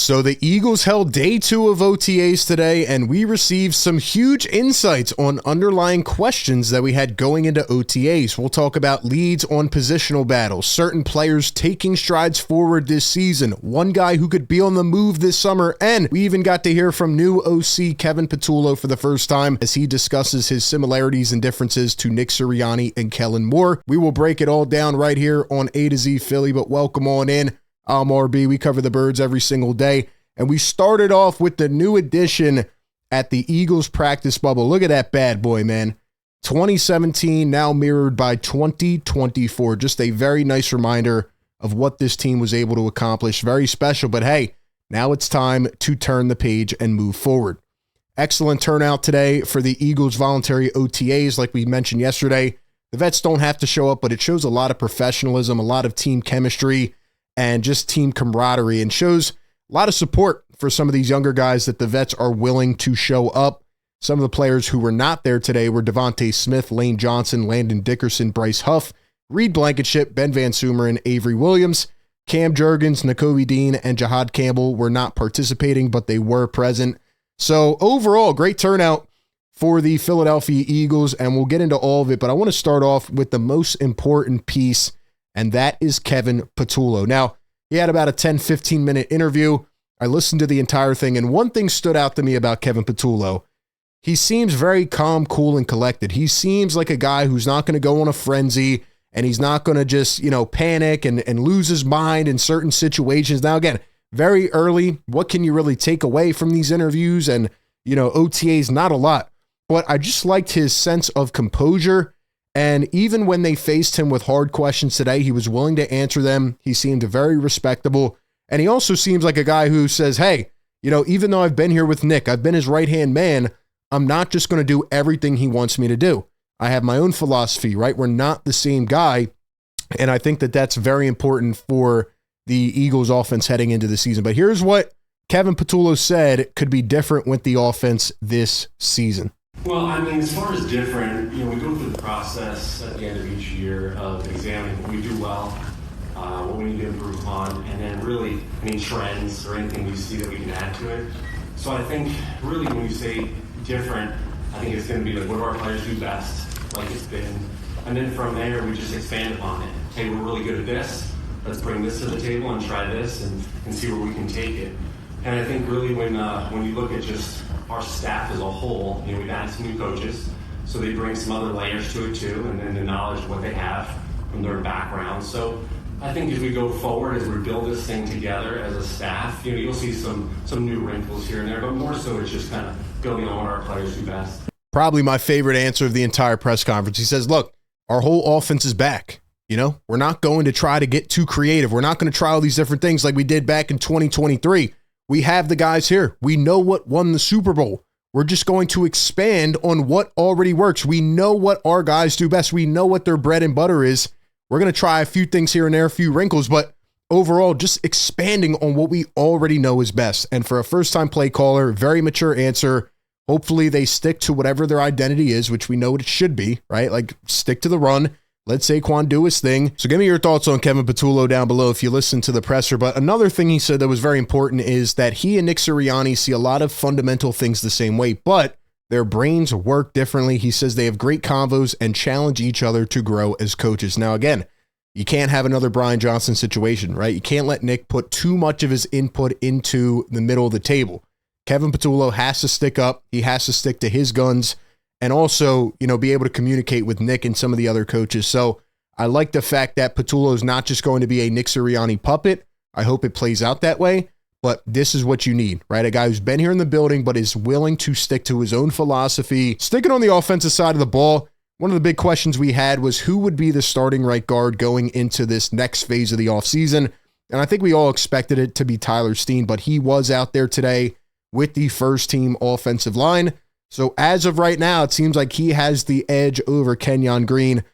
So the Eagles held day 2 of OTAs today, and we received some huge insights on underlying questions that we had going into OTAs. We'll talk about leads on positional battles, certain players taking strides forward this season, one guy who could be on the move this summer, and we even got to hear from new OC Kevin Patullo for the first time as he discusses his similarities and differences to Nick Sirianni and Kellen more. We will break it all down right here on A to Z Philly, but welcome on in. I'm RB. We cover the birds every single day. And we started off with the new addition at the Eagles practice bubble. Look at that bad boy, man. 2017 now mirrored by 2024. Just a very nice reminder of what this team was able to accomplish. Very special, but hey, now it's time to turn the page and move forward. Excellent turnout today for the Eagles voluntary OTAs. Like we mentioned yesterday, the vets don't have to show up, but it shows a lot of professionalism, a lot of team chemistry, and just team camaraderie, and shows a lot of support for some of these younger guys that the vets are willing to show up. Some of the players who were not there today were Devontae Smith, Lane Johnson, Landon Dickerson, Bryce Huff, Reed Blankenship, Ben Van Sumer, and Avery Williams. Cam Jurgens, Nakobe Dean, and Jahad Campbell were not participating, but they were present. So overall, great turnout for the Philadelphia Eagles, and we'll get into all of it, but I want to start off with the most important piece, and that is Kevin Patullo. Now, he had about a 10-15 minute interview. I listened to the entire thing, and one thing stood out to me about Kevin Patullo. He seems very calm, cool, and collected. He seems like a guy who's not going to go on a frenzy, and he's not going to just, panic and lose his mind in certain situations. Now, again, very early, what can you really take away from these interviews? And, OTAs, not a lot. But I just liked his sense of composure. And even when they faced him with hard questions today, he was willing to answer them. He seemed very respectable. And he also seems like a guy who says, hey, even though I've been here with Nick, I've been his right-hand man, I'm not just going to do everything he wants me to do. I have my own philosophy, right? We're not the same guy. And I think that that's very important for the Eagles offense heading into the season. But here's what Kevin Patullo said could be different with the offense this season. Well, as far as different, we go through the process at the end of each year of examining what we do well, what we need to improve upon, and then really any trends or anything we see that we can add to it. So I think really when you say different, I think it's going to be like what do our players do best, like it's been. And then from there, we just expand upon it. Hey, we're really good at this. Let's bring this to the table and try this and see where we can take it. And I think really when you look at just our staff as a whole, we've added some new coaches, so they bring some other layers to it too, and then the knowledge of what they have from their background. So I think as we go forward, as we build this thing together as a staff, you'll see some new wrinkles here and there, but more so it's just kind of building on what our players do best. Probably my favorite answer of the entire press conference. He says, look, our whole offense is back. We're not going to try to get too creative. We're not going to try all these different things like we did back in 2023. We have the guys here. We know what won the Super Bowl. We're just going to expand on what already works. We know what our guys do best. We know what their bread and butter is. We're going to try a few things here and there, a few wrinkles, but overall, just expanding on what we already know is best. And for a first-time play caller, very mature answer. Hopefully they stick to whatever their identity is, which we know it should be, right? Like stick to the run. Let Saquon do his thing. So give me your thoughts on Kevin Patullo down below if you listen to the presser. But another thing he said that was very important is that he and Nick Sirianni see a lot of fundamental things the same way, but their brains work differently. He says they have great convos and challenge each other to grow as coaches. Now, again, you can't have another Brian Johnson situation, right? You can't let Nick put too much of his input into the middle of the table. Kevin Patullo has to stick up. He has to stick to his guns. And also, be able to communicate with Nick and some of the other coaches. So I like the fact that Patullo is not just going to be a Nick Sirianni puppet. I hope it plays out that way, but this is what you need, right? A guy who's been here in the building, but is willing to stick to his own philosophy. Sticking on the offensive side of the ball, one of the big questions we had was who would be the starting right guard going into this next phase of the offseason. And I think we all expected it to be Tyler Steen, but he was out there today with the first team offensive line. So as of right now, it seems like he has the edge over Quinyon Green.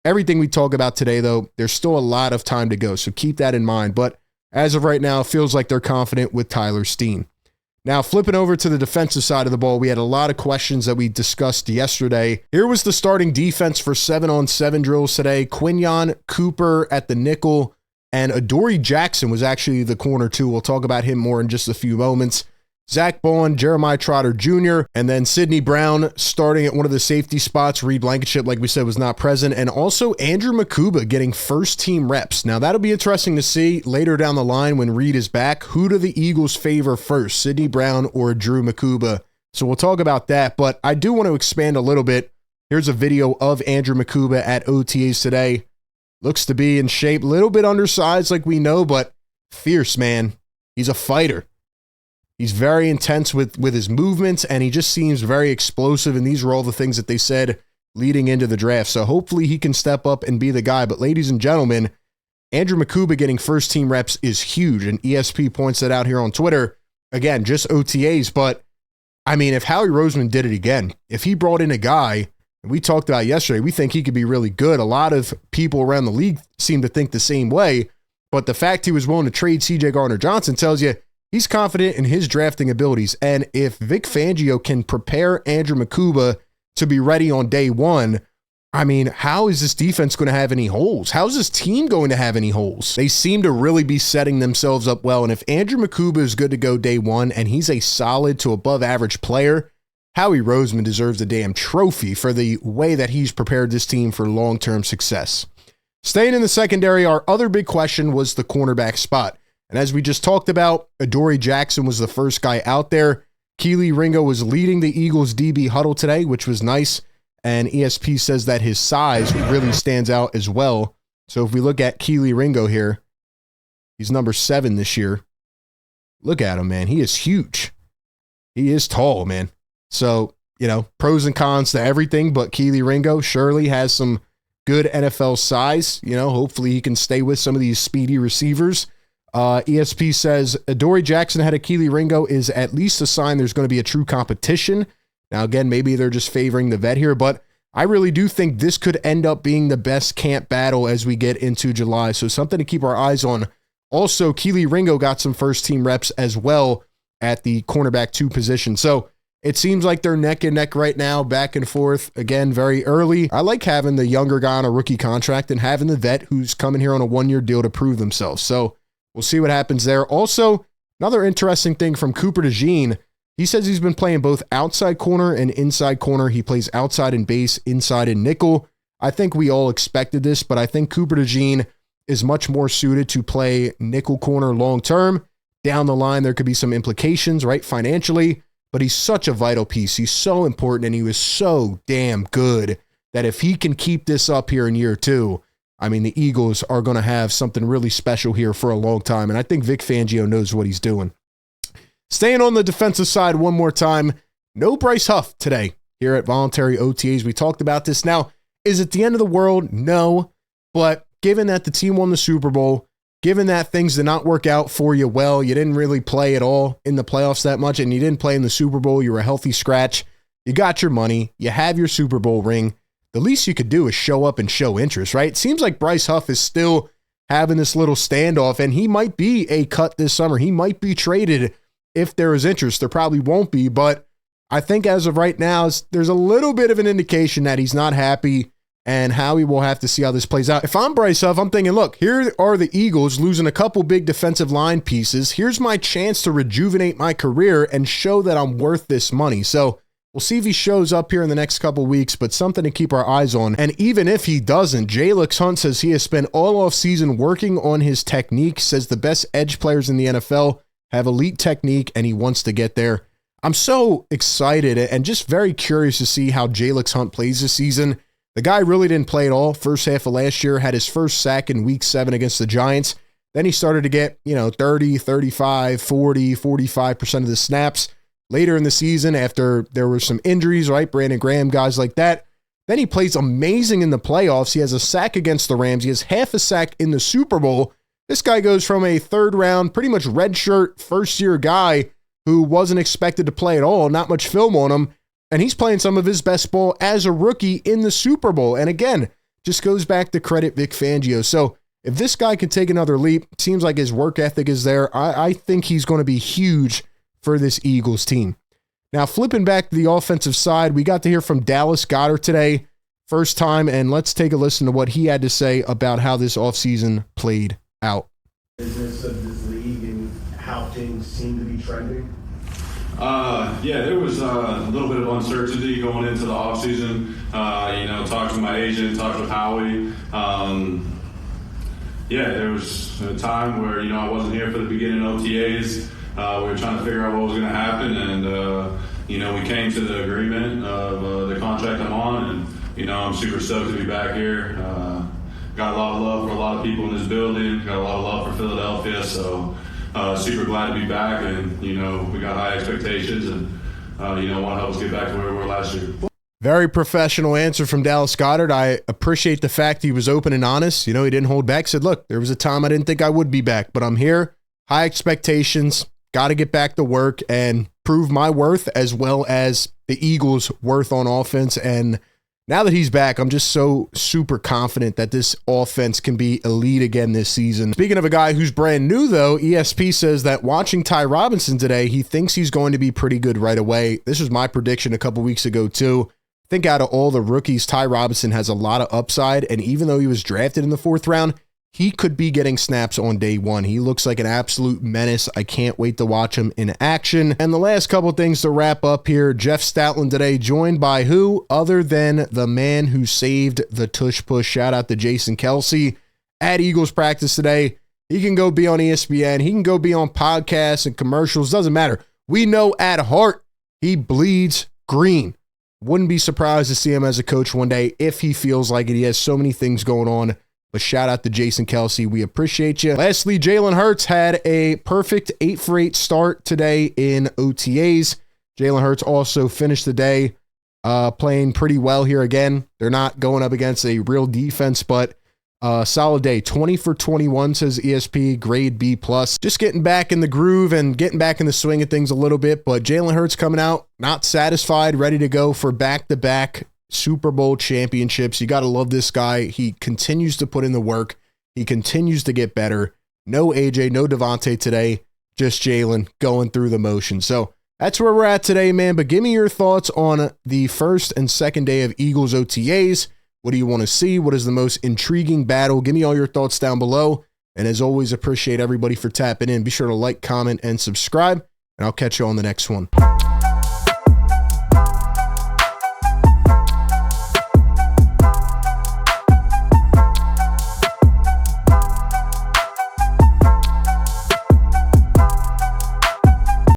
Everything we talk about today, though, there's still a lot of time to go, so keep that in mind. But as of right now, it feels like they're confident with Tyler Steen. Now, flipping over to the defensive side of the ball, we had a lot of questions that we discussed yesterday. Here was the starting defense for 7-on-7 drills today. Quinyon, Cooper at the nickel, And Adoree Jackson was actually the corner too. We'll talk about him more in just a few moments. Zach Bond, Jeremiah Trotter Jr., and then Sidney Brown starting at one of the safety spots. Reed Blankenship, like we said, was not present. And also Andrew Mukuba getting first-team reps. Now, that'll be interesting to see later down the line when Reed is back. Who do the Eagles favor first, Sidney Brown or Drew Mukuba? So we'll talk about that, but I do want to expand a little bit. Here's a video of Andrew Mukuba at OTAs today. Looks to be in shape, a little bit undersized like we know, but fierce, man. He's a fighter. He's very intense with his movements, and he just seems very explosive, and these were all the things that they said leading into the draft. So hopefully he can step up and be the guy. But ladies and gentlemen, Andrew Mukuba getting first-team reps is huge, and ESP points that out here on Twitter. Again, just OTAs, but I mean, if Howie Roseman did it again, if he brought in a guy, and we talked about yesterday, we think he could be really good. A lot of people around the league seem to think the same way, but the fact he was willing to trade C.J. Gardner-Johnson tells you he's confident in his drafting abilities. And if Vic Fangio can prepare Andrew Mukuba to be ready on day one, I mean, how is this defense going to have any holes? How is this team going to have any holes? They seem to really be setting themselves up well. And if Andrew Mukuba is good to go day one and he's a solid to above average player, Howie Roseman deserves a damn trophy for the way that he's prepared this team for long-term success. Staying in the secondary, our other big question was the cornerback spot. And as we just talked about, Adoree Jackson was the first guy out there. Kelee Ringo was leading the Eagles DB huddle today, which was nice. And ESP says that his size really stands out as well. So if we look at Kelee Ringo here, he's number 7 this year. Look at him, man. He is huge. He is tall, man. So, you know, pros and cons to everything, but Kelee Ringo surely has some good NFL size. You know, hopefully he can stay with some of these speedy receivers. ESP says Adoree Jackson ahead of Kelee Ringo is at least a sign there's going to be a true competition. Now, again, maybe they're just favoring the vet here, but I really do think this could end up being the best camp battle as we get into July. So something to keep our eyes on. Also, Kelee Ringo got some first-team reps as well at the cornerback 2 position. So it seems like they're neck and neck right now, back and forth. Again, very early. I like having the younger guy on a rookie contract and having the vet who's coming here on a 1-year deal to prove themselves. So we'll see what happens there. Also, another interesting thing from Cooper DeJean, he says he's been playing both outside corner and inside corner. He plays outside in base, inside in nickel. I think we all expected this, but I think Cooper DeJean is much more suited to play nickel corner long-term. Down the line, there could be some implications, right, financially, but he's such a vital piece. He's so important, and he was so damn good that if he can keep this up here in year 2, I mean, the Eagles are going to have something really special here for a long time, and I think Vic Fangio knows what he's doing. Staying on the defensive side one more time, no Bryce Huff today here at voluntary OTAs. We talked about this. Now, is it the end of the world? No, but given that the team won the Super Bowl, given that things did not work out for you well, you didn't really play at all in the playoffs that much, and you didn't play in the Super Bowl, you were a healthy scratch, you got your money, you have your Super Bowl ring, the least you could do is show up and show interest, right? It seems like Bryce Huff is still having this little standoff, and he might be a cut this summer. He might be traded if there is interest. There probably won't be, but I think as of right now, there's a little bit of an indication that he's not happy, and Howie will have to see how this plays out. If I'm Bryce Huff, I'm thinking, look, here are the Eagles losing a couple big defensive line pieces. Here's my chance to rejuvenate my career and show that I'm worth this money. So we'll see if he shows up here in the next couple weeks, but something to keep our eyes on. And even if he doesn't, Jalyx Hunt says he has spent all offseason working on his technique, says the best edge players in the NFL have elite technique, and he wants to get there. I'm so excited and just very curious to see how Jalyx Hunt plays this season. The guy really didn't play at all. First half of last year, had his first sack in week 7 against the Giants. Then he started to get, 30, 35, 40, 45% of the snaps. Later in the season, after there were some injuries, right? Brandon Graham, guys like that. Then he plays amazing in the playoffs. He has a sack against the Rams. He has half a sack in the Super Bowl. This guy goes from a 3rd round, pretty much redshirt, first-year guy who wasn't expected to play at all, not much film on him, and he's playing some of his best ball as a rookie in the Super Bowl. And again, just goes back to credit Vic Fangio. So if this guy can take another leap, it seems like his work ethic is there. I think he's going to be huge for this Eagles team. Now, flipping back to the offensive side, we got to hear from Dallas Goedert today, first time, and let's take a listen to what he had to say about how this offseason played out. Business of this league and how things seem to be trending? Yeah, there was a little bit of uncertainty going into the offseason. Talked to my agent, talked with Howie. There was a time where, I wasn't here for the beginning OTAs. We were trying to figure out what was going to happen, and, we came to the agreement of the contract I'm on, and, I'm super stoked to be back here. Got a lot of love for a lot of people in this building, got a lot of love for Philadelphia, so super glad to be back, and, we got high expectations, and, want to help us get back to where we were last year. Very professional answer from Dallas Goedert. I appreciate the fact he was open and honest. He didn't hold back. Said, look, there was a time I didn't think I would be back, but I'm here. High expectations. Got to get back to work and prove my worth as well as the Eagles' worth on offense. And now that he's back, I'm just so super confident that this offense can be elite again this season. Speaking of a guy who's brand new, though, ESP says that watching Ty Robinson today, he thinks he's going to be pretty good right away. This was my prediction a couple weeks ago, too. I think out of all the rookies, Ty Robinson has a lot of upside, and even though he was drafted in the 4th round, he could be getting snaps on day one. He looks like an absolute menace. I can't wait to watch him in action. And the last couple things to wrap up here, Jeff Stoutland today, joined by who other than the man who saved the tush push. Shout out to Jason Kelce at Eagles practice today. He can go be on ESPN. He can go be on podcasts and commercials. Doesn't matter. We know at heart he bleeds green. Wouldn't be surprised to see him as a coach one day if he feels like it. He has so many things going on. But shout out to Jason Kelce. We appreciate you. Lastly, Jalen Hurts had a perfect 8-for-8 start today in OTAs. Jalen Hurts also finished the day playing pretty well here again. They're not going up against a real defense, but solid day. 20 for 21, says ESP, grade B+. Just getting back in the groove and getting back in the swing of things a little bit, but Jalen Hurts coming out, not satisfied, ready to go for back-to-back Super Bowl championships. You got to love this guy. He continues to put in the work. He continues to get better. No AJ, no Devontae today, just Jalen going through the motion. So that's where we're at today, man. But give me your thoughts on the first and second day of Eagles OTAs. What do you want to see? What is the most intriguing battle? Give me all your thoughts down below. And as always, appreciate everybody for tapping in. Be sure to like, comment, and subscribe. And I'll catch you on the next one.